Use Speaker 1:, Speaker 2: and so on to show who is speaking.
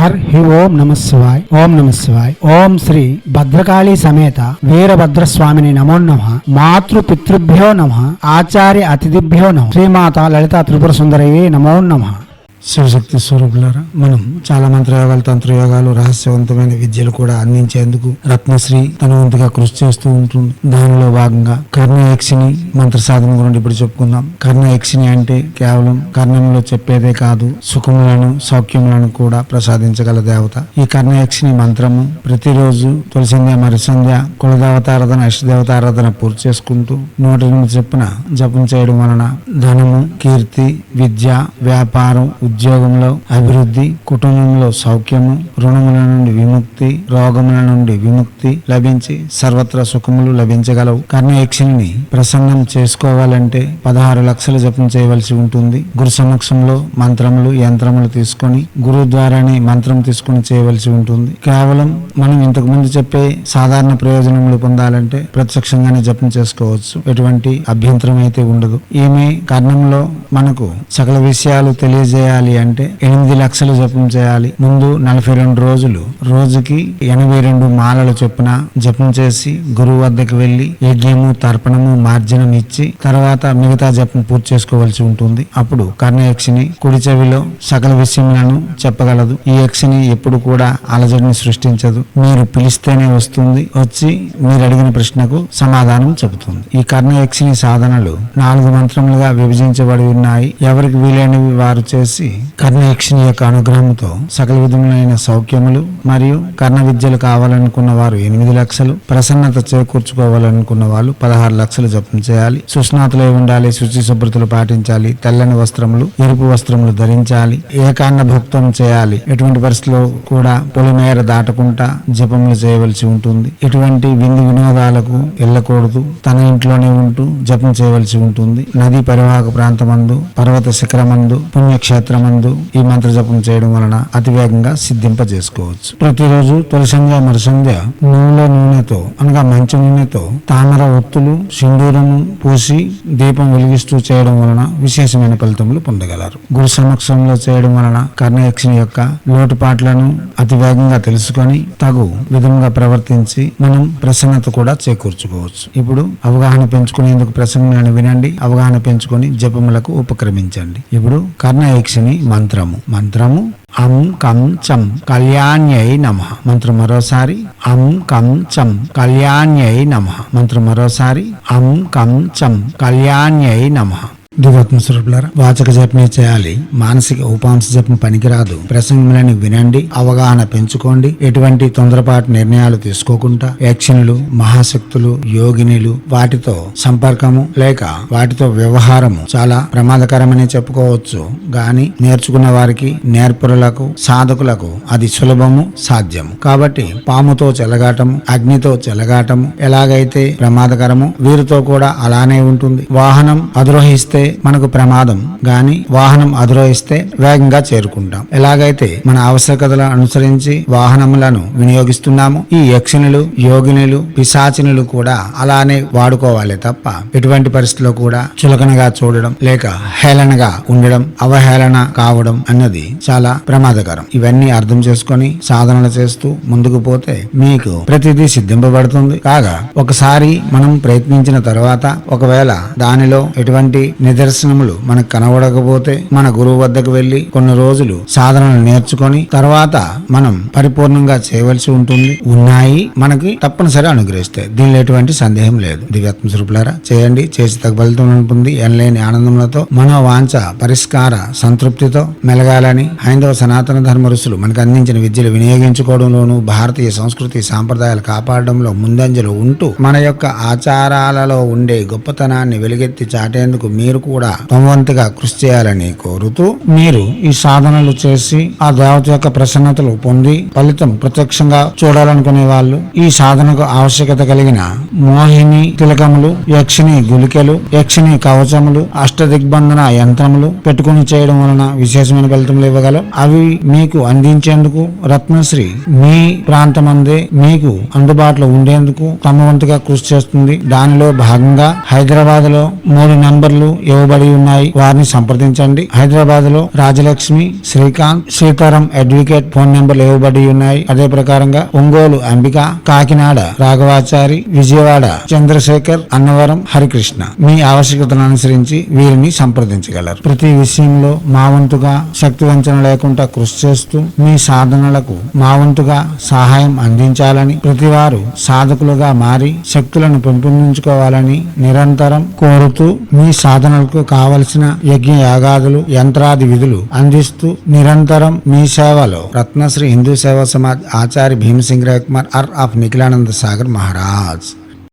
Speaker 1: హి ఓం నమ శివాయ్. ఓం నమ శివాయ్. ఓం శ్రీ భద్రకాళీ సమేత వీరభద్రస్వామిని నమో నమః. మాతృ పితృభ్యో నమః. ఆచార్య అతిథిభ్యో నమః. శ్రీమాత లలితా త్రిపుర సుందరయే నమో నమః. శివశక్తి స్వరూపులారా, మనం చాలా మంత్రయోగాలు, తంత్రయోగాలు, రహస్యవంతమైన విద్యలు కూడా అందించేందుకు రత్నశ్రీ తన వంతుగా కృషి చేస్తూ ఉంటుంది. దానిలో భాగంగా కర్ణయక్షిని మంత్ర సాధన గురించి ఇప్పుడు చెప్పుకుందాం. కర్ణయక్షిని అంటే కేవలం కర్ణంలో చెప్పేదే కాదు, సుఖములను సౌఖ్యములను కూడా ప్రసాదించగల దేవత. ఈ కర్ణయక్షిని మంత్రము ప్రతిరోజు తొలిసంధ్య మరుసంధ్య కులదేవతారాధన, ఇష్టదేవతారాధన పూర్తి చేసుకుంటూ 108 చెప్పున జపం చేయడం వలన ధనము, కీర్తి, విద్య, వ్యాపారం, ఉద్యోగంలో అభివృద్ధి, కుటుంబంలో సౌఖ్యము, రుణముల నుండి విముక్తి, రోగముల నుండి విముక్తి లభించి సర్వత్ర సుఖములు లభించగలవు. కర్ణయక్షిని ప్రసన్నం చేసుకోవాలంటే 16 లక్షల జపం చేయవలసి ఉంటుంది. గురు సమక్షంలో మంత్రములు, యంత్రములు తీసుకొని గురువు ద్వారానే మంత్రం తీసుకుని చేయవలసి ఉంటుంది. కేవలం మనం ఇంతకు ముందు చెప్పే సాధారణ ప్రయోజనములు పొందాలంటే ప్రత్యక్షంగానే జపం చేసుకోవచ్చు. ఎటువంటి అభ్యంతరం అయితే ఉండదు. ఈమె కర్ణంలో మనకు సకల విషయాలు తెలియజేయాలి అంటే 8 లక్షలు జపం చేయాలి. ముందు 42 రోజులు రోజుకి 82 మాలలు చొప్పున జపం చేసి గురువు వద్దకు వెళ్లి యజ్ఞము, తర్పణము, మార్జనం ఇచ్చి తర్వాత మిగతా జపం పూర్తి చేసుకోవాల్సి ఉంటుంది. అప్పుడు కర్ణయక్షిని కుడి చెవిలో సకల విషయములను చెప్పగలదు. ఈ యక్షిని ఎప్పుడు కూడా అలజడిని సృష్టించదు. మీరు పిలిస్తేనే వస్తుంది. వచ్చి మీరు అడిగిన ప్రశ్నకు సమాధానం చెబుతుంది. ఈ కర్ణయక్షిని సాధనలు 4 మంత్రములుగా విభజించబడి ఉన్నాయి. ఎవరికి వీలైనవి వారు చేసి కర్ణయక్షిని యొక్క అనుగ్రహంతో సకల విధములైన సౌఖ్యములు మరియు కర్ణ విద్యలు కావాలనుకున్న వారు 8 లక్షలు, ప్రసన్నత చేకూర్చుకోవాలనుకున్న వాళ్ళు 16 లక్షలు జపం చేయాలి. సుస్నాతులై ఉండాలి, శుచి శుభ్రతలు పాటించాలి, తెల్లని వస్త్రములు, ఎరుపు వస్త్రములు ధరించాలి, ఏకాన్న భుక్తం చేయాలి. ఎటువంటి పరిస్థితుల్లో కూడా పొలిమేర దాటకుండా జపములు చేయవలసి ఉంటుంది. ఎటువంటి విందు వినోదాలకు వెళ్ళకూడదు. తన ఇంట్లోనే ఉంటూ జపం చేయవలసి ఉంటుంది. నదీ పరివాహక ప్రాంతమందు, పర్వత శిఖరమందు, పుణ్యక్షేత్రమందు ఈ మంత్ర జపం చేయడం వలన అతివేగంగా సిద్ధింపజేసుకోవచ్చు. ప్రతిరోజు తొలిసంధ్య మరుసంధ్య నూనెతో అనగా మంచి నూనెతో తామర ఒత్తులు, సింధూరము పూసి దీపం వెలిగిస్తూ చేయడం వలన విశేషమైన ఫలితములు పొందగలరు. గురు సమక్షంలో చేయడం వలన కర్ణయక్షిని యొక్క లోటుపాట్లను అతివేగంగా తెలుసుకొని తగు విధంగా ప్రవర్తించి మనం ప్రసన్నత కూడా చేకూర్చుకోవచ్చు. ఇప్పుడు అవగాహన పెంచుకునేందుకు ప్రసంగాన్ని వినండి. అవగాహన పెంచుకొని జపములకు ఉపక్రమించండి. ఇప్పుడు కర్ణయక్షిని మంత్రము అం కం చం కళ్యాణ్యై నమః. మంత్రం మరోసారి అం కం చం కళ్యాణ్యై నమః. మంత్రం మరోసారి అం కం చం కళ్యాణ్యై నమః. దివాత్మ స్వరూపులారా, వాచక జపమే చేయాలి. మానసిక ఉపాంశ జపం పనికిరాదు. ప్రసంగములని వినండి, అవగాహన పెంచుకోండి. ఎటువంటి తొందరపాటు నిర్ణయాలు తీసుకోకుండా యక్షిణులు, మహాశక్తులు, యోగినులు వాటితో సంపర్కము లేక వాటితో వ్యవహారము చాలా ప్రమాదకరమని చెప్పుకోవచ్చు. గాని నేర్చుకున్న వారికి, నేర్పరులకు, సాధకులకు అది సులభము, సాధ్యము. కాబట్టి పాముతో చెలగాటము, అగ్నితో చెలగాటము ఎలాగైతే ప్రమాదకరము, వీరితో కూడా అలానే ఉంటుంది. వాహనం అధిరోహిస్తే మనకు ప్రమాదం, గాని వాహనం అధిరోహిస్తే వేగంగా చేరుకుంటాం. ఎలాగైతే మన ఆవశ్యకతలను అనుసరించి వాహనములను వినియోగిస్తున్నాము, ఈ యక్షిణులు, యోగినులు, పిశాచినులు కూడా అలానే వాడుకోవాలి తప్ప ఎటువంటి పరిస్థితిలో కూడా చులకనగా చూడడం లేక హేళనగా ఉండడం, అవహేళన కావడం అన్నది చాలా ప్రమాదకరం. ఇవన్నీ అర్థం చేసుకొని సాధనలు చేస్తూ ముందుకు పోతే మీకు ప్రతిదీ సిద్ధింపబడుతుంది. కాగా ఒకసారి మనం ప్రయత్నించిన తర్వాత ఒకవేళ దానిలో ఎటువంటి నిదర్శనములు మనకు కనబడకపోతే మన గురువు వద్దకు వెళ్లి కొన్ని రోజులు సాధనలు నేర్చుకొని తర్వాత మనం పరిపూర్ణంగా చేయవలసి ఉంటుంది. ఉన్నాయి మనకి తప్పనిసరి అనుగ్రహిస్తాయి. దీనిలో ఎటువంటి సందేహం లేదు. దివ్యాత్మ స్వరూపులారా, చేయండి. చేసి తగ్గ ఫలితం ఉంటుంది. ఎనలేని ఆనందములతో మనోవాంఛ పరిష్కార సంతృప్తితో మెలగాలని హైందవ సనాతన ధర్మ ఋషులు మనకు అందించిన విద్యలు వినియోగించుకోవడంలోనూ భారతీయ సంస్కృతి సాంప్రదాయాలు కాపాడడంలో ముందంజలో ఉంటూ మన యొక్క ఆచారాలలో ఉండే గొప్పతనాన్ని వెలుగెత్తి చాటేందుకు మీరు కూడా తమవంతుగా కృషి చేయాలని కోరుతూ, మీరు ఈ సాధనలు చేసి ఆ దేవత యొక్క ప్రసన్నతలు పొంది ఫలితం ప్రత్యక్షంగా చూడాలనుకునే వాళ్ళు ఈ సాధనకు ఆవశ్యకత కలిగిన మోహిని తిలకములు, యక్షిని గులికలు, యక్షిని కవచములు, అష్టదిగ్బంధన యంత్రములు పెట్టుకుని చేయడం వలన విశేషమైన ఫలితములు ఇవ్వగలవు. అవి మీకు అందించేందుకు రత్నశ్రీ మీ ప్రాంతమందే మీకు అందుబాటులో ఉండేందుకు తమ వంతుగా కృషి చేస్తుంది. దానిలో భాగంగా హైదరాబాద్ లో 3 నంబర్లు
Speaker 2: ఇవ్వబడి ఉన్నాయి, వారిని సంప్రదించండి. హైదరాబాద్ లో రాజలక్ష్మి, శ్రీకాంత్, సీతారాం అడ్వకేట్ ఫోన్ నెంబర్లు ఇవ్వబడి ఉన్నాయి. అదే ప్రకారంగా ఒంగోలు అంబిక, కాకినాడ రాఘవాచారి, విజయవాడ చంద్రశేఖర్, అన్నవరం హరికృష్ణ మీ ఆవశ్యకతను అనుసరించి వీరిని సంప్రదించగలరు. ప్రతి విషయంలో మా వంతుగా శక్తి వంచన లేకుండా కృషి చేస్తూ మీ సాధనలకు మా వంతుగా సహాయం అందించాలని, ప్రతివారు సాధకులుగా మారి శక్తులను పెంపొందించుకోవాలని నిరంతరం కోరుతూ మీ సాధనలకు కావలసిన యజ్ఞ యాగాదులు, యంత్రాది విధులు అందిస్తూ నిరంతరం మీ సేవలో రత్నశ్రీ హిందూ సేవా సమాజ్ ఆచార్య భీమసింగ్ రాయ్ కుమార్ ఆఫ్ నిఖిలానంద సాగర్ మహారాజ్.